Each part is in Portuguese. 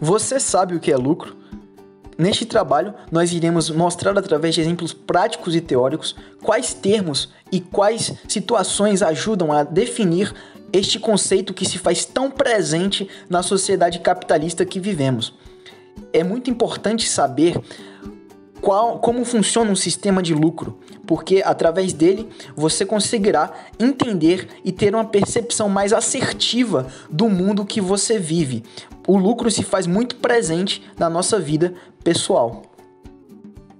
Você sabe o que é lucro? Neste trabalho, nós iremos mostrar através de exemplos práticos e teóricos quais termos e quais situações ajudam a definir este conceito que se faz tão presente na sociedade capitalista que vivemos. É muito importante saber como funciona um sistema de lucro, porque através dele você conseguirá entender e ter uma percepção mais assertiva do mundo que você vive. O lucro se faz muito presente na nossa vida pessoal.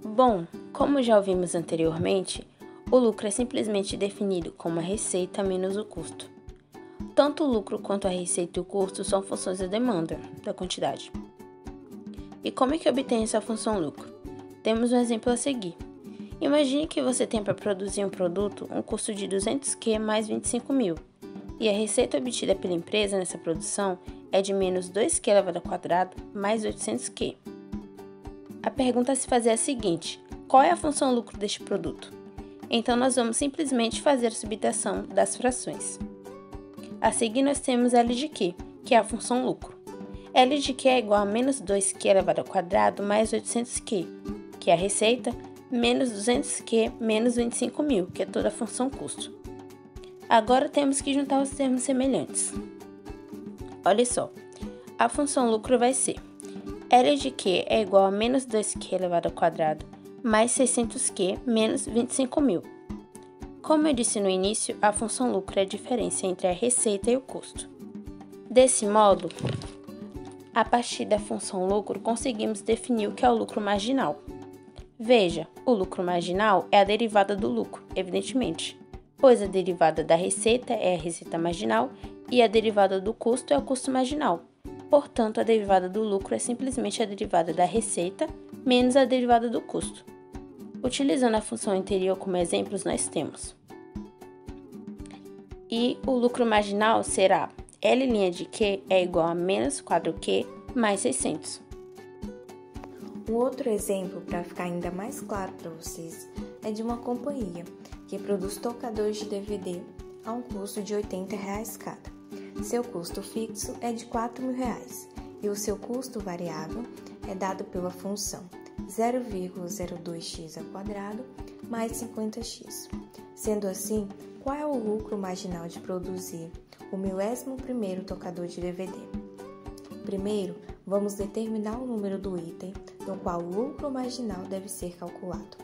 Bom, como já ouvimos anteriormente, o lucro é simplesmente definido como a receita menos o custo. Tanto o lucro quanto a receita e o custo são funções da demanda, da quantidade. E como é que obtém essa função lucro? Temos um exemplo a seguir. Imagine que você tem para produzir um produto um custo de 200Q mais 25.000, e a receita obtida pela empresa nessa produção é de menos 2Q elevado ao quadrado mais 800Q. A pergunta a se fazer é a seguinte: qual é a função lucro deste produto? Então nós vamos simplesmente fazer a subtração das frações. A seguir nós temos L de Q, que é a função lucro. L de Q é igual a menos 2Q elevado ao quadrado mais 800Q, que é a receita, menos 200Q menos 25.000, que é toda a função custo. Agora temos que juntar os termos semelhantes. Olha só, a função lucro vai ser L de Q é igual a menos 2Q elevado ao quadrado mais 600Q menos 25.000. Como eu disse no início, a função lucro é a diferença entre a receita e o custo. Desse modo, a partir da função lucro, conseguimos definir o que é o lucro marginal. Veja, o lucro marginal é a derivada do lucro, evidentemente, pois a derivada da receita é a receita marginal e a derivada do custo é o custo marginal. Portanto, a derivada do lucro é simplesmente a derivada da receita menos a derivada do custo. Utilizando a função anterior como exemplos, nós temos. E o lucro marginal será L' de Q é igual a menos 4Q mais 600. Um outro exemplo, para ficar ainda mais claro para vocês, é de uma companhia que produz tocadores de DVD a um custo de R$80 cada. Seu custo fixo é de R$4.000 e o seu custo variável é dado pela função 0,02x ao quadrado mais 50x. Sendo assim, qual é o lucro marginal de produzir o 1000º tocador de DVD? Primeiro, vamos determinar o número do item no qual o lucro marginal deve ser calculado.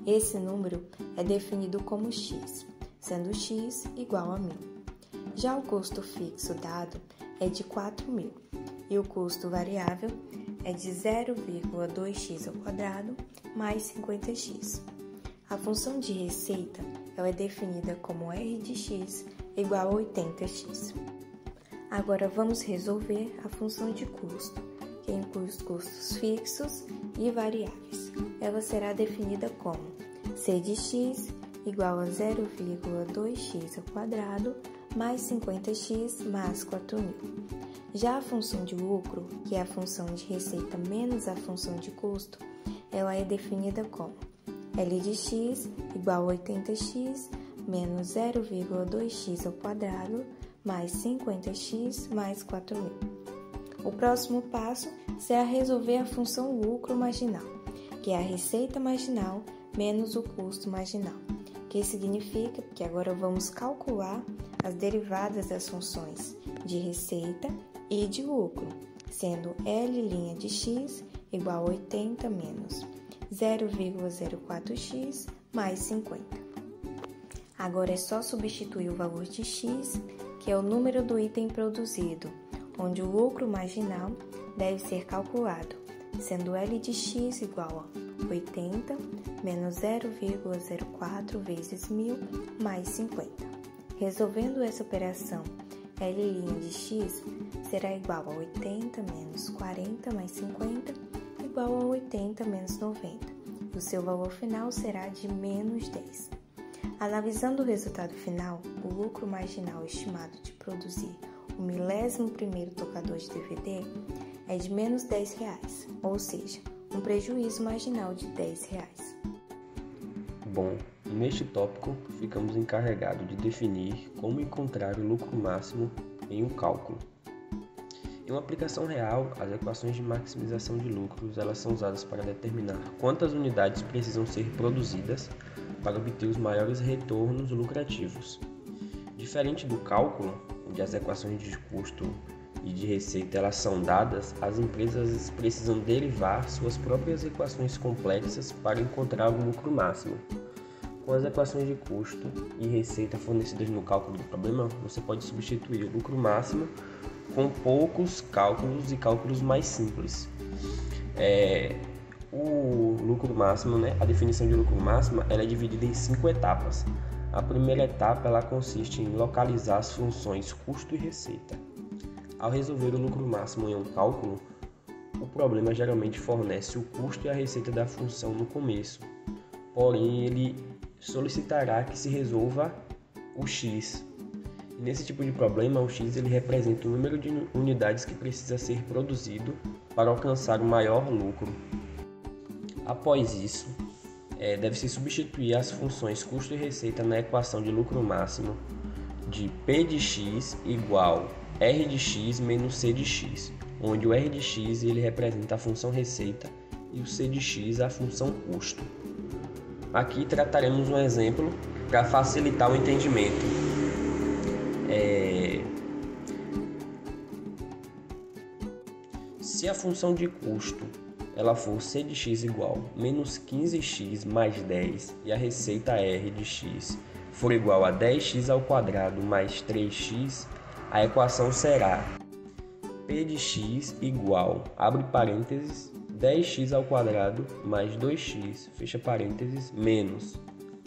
Esse número é definido como x, sendo x igual a 1.000. Já o custo fixo dado é de 4.000 e o custo variável é de 0,2x ao quadrado mais 50x. A função de receita ela é definida como R de x igual a 80x. Agora vamos resolver a função de custo, que inclui os custos fixos e variáveis. Ela será definida como C de x igual a 0,2x ao quadrado mais 50x mais 4.000. Já a função de lucro, que é a função de receita menos a função de custo, ela é definida como L de x igual a 80x menos 0,2x ao quadrado mais 50x mais 4.000. O próximo passo será resolver a função lucro marginal, que é a receita marginal menos o custo marginal, que significa que agora vamos calcular as derivadas das funções de receita e de lucro, sendo L' de x igual a 80 menos 0,04x mais 50. Agora é só substituir o valor de x, que é o número do item produzido, onde o lucro marginal deve ser calculado, sendo L de x igual a 80 menos 0,04 vezes 1.000 mais 50. Resolvendo essa operação, L' de x será igual a 80 menos 40 mais 50 igual a 80 menos 90. E o seu valor final será de menos 10. Analisando o resultado final, o lucro marginal estimado de produzir o 1000º tocador de DVD é de menos R$10, ou seja, um prejuízo marginal de R$10. Bom, neste tópico ficamos encarregados de definir como encontrar o lucro máximo em um cálculo. Em uma aplicação real, as equações de maximização de lucros elas são usadas para determinar quantas unidades precisam ser produzidas para obter os maiores retornos lucrativos. Diferente do cálculo, onde as equações de custo e de receita elas são dadas, as empresas precisam derivar suas próprias equações complexas para encontrar o lucro máximo. Com as equações de custo e receita fornecidas no cálculo do problema, você pode substituir o lucro máximo com poucos cálculos e cálculos mais simples. O lucro máximo, a definição de lucro máximo, ela é dividida em 5 etapas. A primeira etapa ela consiste em localizar as funções custo e receita. Ao resolver o lucro máximo em um cálculo, o problema geralmente fornece o custo e a receita da função no começo, porém ele solicitará que se resolva o x. E nesse tipo de problema, o x ele representa o número de unidades que precisa ser produzido para alcançar o maior lucro. Após isso, deve-se substituir as funções custo e receita na equação de lucro máximo de P de x igual R de x menos C de x, onde o R de x ele representa a função receita e o C de x a função custo. Aqui trataremos um exemplo para facilitar o entendimento. Se a função de custo ela for C de x igual menos 15x mais 10 e a receita R de x for igual a 10x ao quadrado mais 3x, a equação será P de x igual, abre parênteses, 10x ao quadrado mais 2x, fecha parênteses, menos,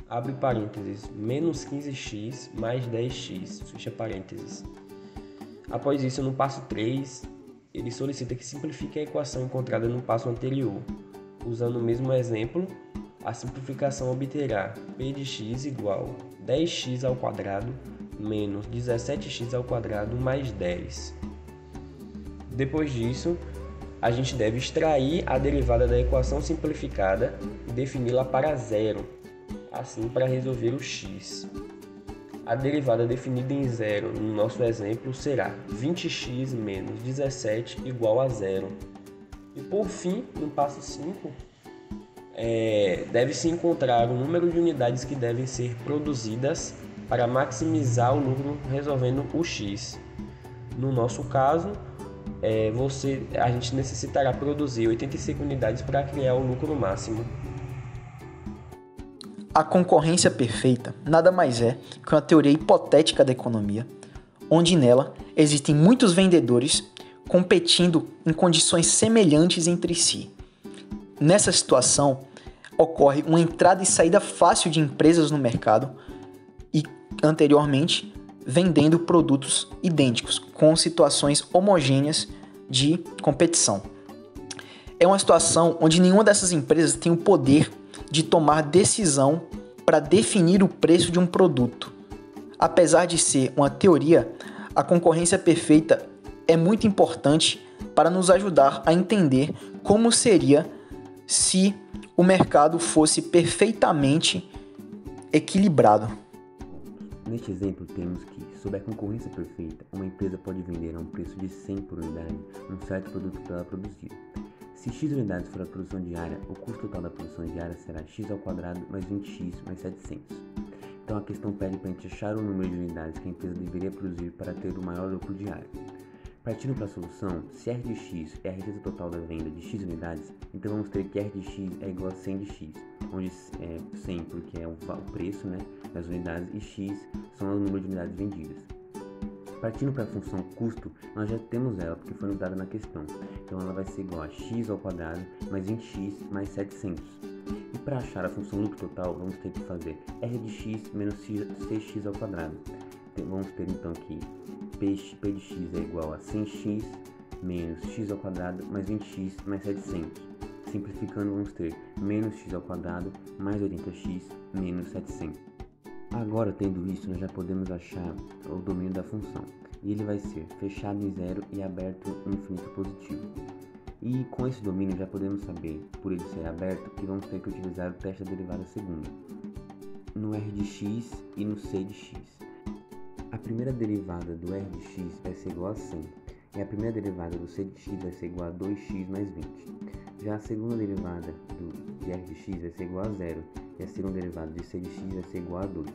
abre parênteses, menos 15x mais 10x, fecha parênteses. Após isso, no passo 3, ele solicita que simplifique a equação encontrada no passo anterior. Usando o mesmo exemplo, a simplificação obterá P de x igual 10x ao quadrado menos 17x ao quadrado mais 10. Depois disso, a gente deve extrair a derivada da equação simplificada e defini-la para zero, assim para resolver o x. A derivada definida em zero no nosso exemplo será 20x menos 17 igual a zero. E por fim, no passo 5, deve-se encontrar o número de unidades que devem ser produzidas para maximizar o lucro resolvendo o x. No nosso caso, a gente necessitará produzir 85 unidades para criar o lucro máximo. A concorrência perfeita nada mais é que uma teoria hipotética da economia, onde nela existem muitos vendedores competindo em condições semelhantes entre si. Nessa situação, ocorre uma entrada e saída fácil de empresas no mercado e, anteriormente, vendendo produtos idênticos, com situações homogêneas de competição. É uma situação onde nenhuma dessas empresas tem o poder de tomar decisão para definir o preço de um produto. Apesar de ser uma teoria, a concorrência perfeita é muito importante para nos ajudar a entender como seria se o mercado fosse perfeitamente equilibrado. Neste exemplo, temos que, sob a concorrência perfeita, uma empresa pode vender a um preço de 100 por unidade um certo produto para ela produzir. Se x unidades for a produção diária, o custo total da produção diária será x ao quadrado mais 20x mais 700. Então a questão pede para a gente achar o número de unidades que a empresa deveria produzir para ter o maior lucro diário. Partindo para a solução, se R de x é a receita total da venda de x unidades, então vamos ter que R de x é igual a 100 de x, onde 100 porque é o preço das unidades e x são o número de unidades vendidas. Partindo para a função custo, nós já temos ela porque foi nos dada na questão, então ela vai ser igual a x ao quadrado mais 20x mais 700. E para achar a função lucro total, vamos ter que fazer R de x menos 6x ao quadrado. Vamos ter então que P de x é igual a 100x menos x ao quadrado mais 20x mais 700. Simplificando, vamos ter menos x ao quadrado mais 80x menos 700. Agora, tendo isso, nós já podemos achar o domínio da função. E ele vai ser fechado em zero e aberto em infinito positivo. E com esse domínio já podemos saber, por ele ser aberto, que vamos ter que utilizar o teste da derivada segunda, no R de x e no C de x. A primeira derivada do R de x vai ser igual a 100, E a primeira derivada do c de x vai ser igual a 2x mais 20. Já a segunda derivada de r de x vai ser igual a 0. E a segunda derivada de c de x vai ser igual a 2.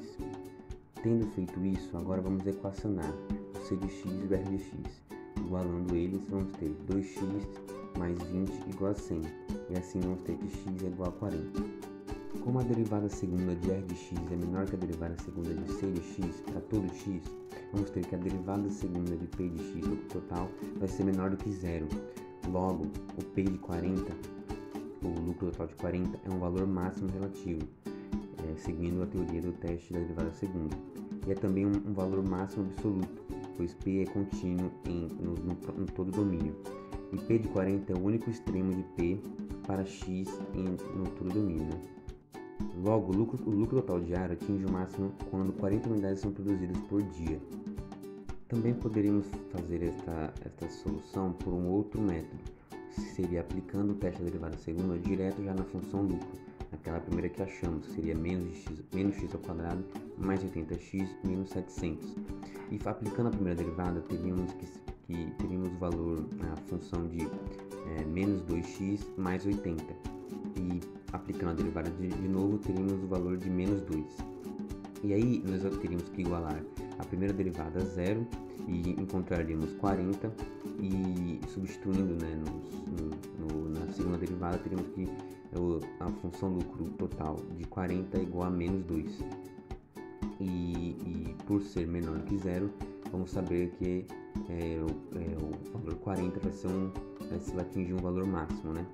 Tendo feito isso, agora vamos equacionar o c de x e o r de x. Igualando eles, vamos ter 2x mais 20 igual a 100. E assim vamos ter que x é igual a 40. Como a derivada segunda de r de x é menor que a derivada segunda de c de x para todo x, vamos ter que a derivada segunda de p de x no total vai ser menor do que zero. Logo, o p de 40, o lucro total de 40, é um valor máximo relativo, seguindo a teoria do teste da derivada segunda. E é também um valor máximo absoluto, pois p é contínuo no todo domínio. E p de 40 é o único extremo de p para x no todo domínio. Né? Logo, o lucro total diário atinge o máximo quando 40 unidades são produzidas por dia. Também poderíamos fazer esta solução por um outro método, seria aplicando o teste da derivada segunda direto já na função lucro, aquela primeira que achamos, que seria menos x ao quadrado mais 80x menos 700. E aplicando a primeira derivada, teríamos o valor, a função de menos 2x mais 80. E aplicando a derivada de novo, teríamos o valor de menos 2. E aí nós teríamos que igualar a primeira derivada a zero e encontraríamos 40 e substituindo, né, na segunda derivada teríamos que a função lucro total de 40 é igual a menos 2. E por ser menor que zero, vamos saber que o valor 40 vai atingir um valor máximo, né?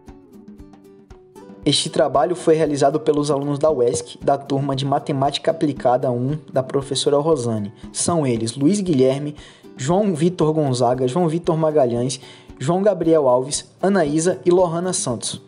Este trabalho foi realizado pelos alunos da UESC, da turma de Matemática Aplicada 1, da professora Rosane. São eles Luiz Guilherme, João Vitor Gonzaga, João Vitor Magalhães, João Gabriel Alves, Anaísa e Lohana Santos.